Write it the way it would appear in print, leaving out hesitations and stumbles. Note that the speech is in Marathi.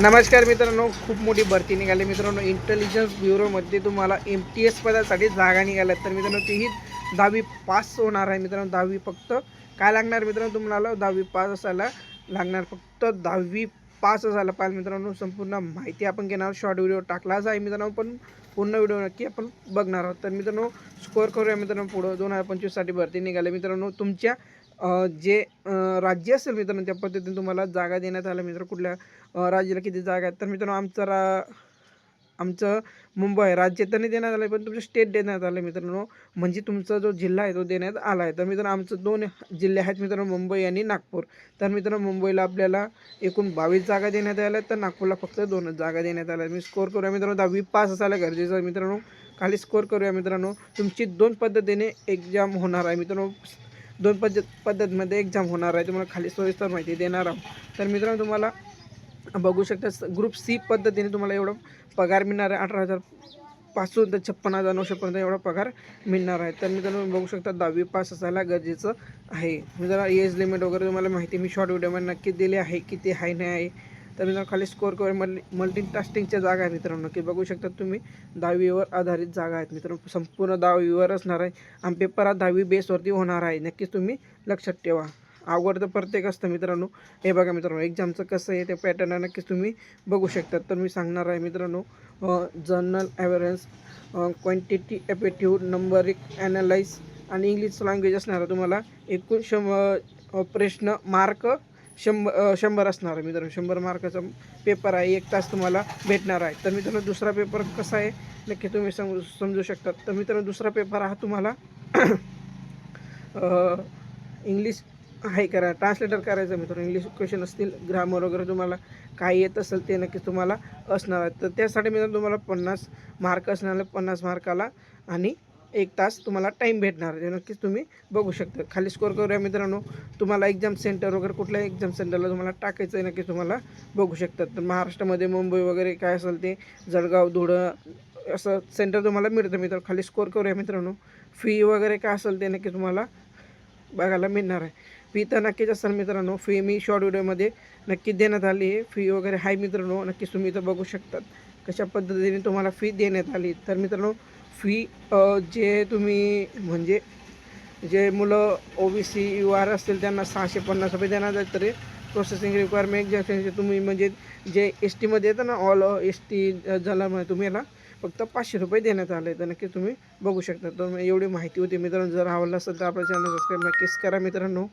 नमस्कार मित्रांनो, खूप मोठी भरती निघाली मित्रांनो. इंटेलिजन्स ब्युरोमध्ये तुम्हाला MTS पदासाठी जागा निघाल्यात. तर मित्रांनो तीही 10वी पास होणार आहे मित्रांनो. 10वी फक्त काय लागणार मित्रांनो, तुम्हाला 10वी पास असायला लागणार. फक्त 10वी पास असायला पाहिजे मित्रांनो. संपूर्ण माहिती आपण घेणार. शॉर्ट व्हिडिओ टाकलाच आहे मित्रांनो, पण पूर्ण व्हिडिओ नक्की आपण बघणार आहोत. तर मित्रांनो स्कोअर करूया मित्रांनो. पुढं 2025साठी भरती निघाली मित्रांनो. तुमच्या जे राज्य असेल मित्रांनो, त्या पद्धतीने तुम्हाला जागा देण्यात आल्या मित्रांनो. कुठल्या राज्याला किती जागा आहेत तर मित्रांनो, आमचं मुंबई आहे. राज्य तर नाही देण्यात आलं, पण तुमचं स्टेट देण्यात आलं मित्रांनो. म्हणजे तुमचा जो जिल्हा आहे तो देण्यात आला आहे. तर मित्रांनो आमचं 2 जिल्हे आहेत मित्रांनो, मुंबई आणि नागपूर. तर मित्रांनो मुंबईला आपल्याला एकूण 22 जागा देण्यात आल्या, तर नागपूरला फक्त 2च जागा देण्यात आल्या. मी स्कोअर करूया मित्रांनो. 10वी पास असायला गरजेचं आहे मित्रांनो. खाली स्कोअर करूया मित्रांनो. तुमची 2 पद्धतीने एक्झाम होणार आहे मित्रांनो. 2 पद्धतीमध्ये एक्झाम होणार आहे. तुम्हाला खाली सविस्तर माहिती देणार आहोत. तर मित्रांनो तुम्हाला बघू शकता, ग्रुप सी पद्धतीने तुम्हाला एवढं पगार मिळणार आहे. 18,000 पासून तर 56,900पर्यंत एवढा पगार मिळणार आहे. तर मित्रांनो तुम्ही बघू शकता 10वी पास असायला गरजेचं आहे. मी जरा एज लिमिट वगैरे तुम्हाला माहिती मी शॉर्ट व्हिडिओमध्ये नक्की दिली आहे, किती आहे नाही आहे. तर मित्रांनो खाली स्कोअर करून मल्टीटास्किंगच्या जागा आहेत मित्रांनो, की बघू शकता तुम्ही 10वीवर आधारित जागा आहेत मित्रांनो. संपूर्ण 10वीवर असणार आहे आणि पेपर हा 10वी बेसवरती होणार आहे. नक्कीच तुम्ही लक्षात ठेवा. अवघड तर प्रत्येक असतं मित्रांनो. हे बघा मित्रांनो, एक्झामचं कसं आहे ते पॅटर्न नक्कीच तुम्ही बघू शकता. तर मी सांगणार आहे मित्रांनो, general awareness, quantity aptitude, numeric analyse आणि इंग्लिश लँग्वेज असणार आहे. तुम्हाला एकूण प्रश्न मार्क 100 असणार आहे मित्रांनो. 100 मार्काचा पेपर आहे. 1 तास तुम्हाला भेटणार आहे. तर मित्रांनो दुसरा पेपर कसा आहे नक्की तुम्ही समजू शकता. तर मित्रांनो दुसरा पेपर हा तुम्हाला इंग्लिश ट्रान्सलेटर करायचं मित्रांनो. इंग्लिश क्वेश्चन असतील, ग्रामर वगैरे तुम्हाला काय येत असेल ते नक्कीच तुम्हाला असणार आहे. तर त्यासाठी मित्रांनो तुम्हाला 50 मार्क असणार. 50 मार्काला आणि 1 तास तुम्हाला टाईम भेटणार आहे. ते नक्कीच तुम्ही बघू शकता. खाली स्कोअर करूया मित्रांनो. तुम्हाला एक्झाम सेंटर वगैरे कुठल्या एक्झाम सेंटरला तुम्हाला टाकायचं आहे नक्कीच तुम्हाला बघू शकतात. तर महाराष्ट्रामध्ये मुंबई वगैरे काय असेल ते, जळगाव, धुळं असं सेंटर तुम्हाला मिळतं मित्रांनो. खाली स्कोअर करूया मित्रांनो. फी वगैरे काय असेल ते नक्की तुम्हाला बघायला मिळणार आहे. फी तर नक्कीच असेल मित्रांनो. फी मी शॉर्ट व्हिडिओमध्ये नक्की देण्यात आली आहे. फी वगैरे आहे मित्रांनो. नक्कीच तुम्ही इथं बघू शकतात कशा पद्धतीने तुम्हाला फी देण्यात आली. तर मित्रांनो फी जे तुम्ही म्हणजे जे मुलं OBC UR असतील त्यांना 650 रुपये देण्यात आहेत. तरी प्रोसेसिंग रिक्वायरमेंट जे तुम्ही म्हणजे जे STमध्ये येतं ना, ऑल ST झाल्यामुळे तुम्ही याला फक्त 500 रुपये देण्यात आले. तर नक्की तुम्ही बघू शकता. तर एवढी माहिती होती मित्रांनो. जर आवडलं असेल तर आपल्या चॅनल सबस्क्राईब नक्कीच करा मित्रांनो.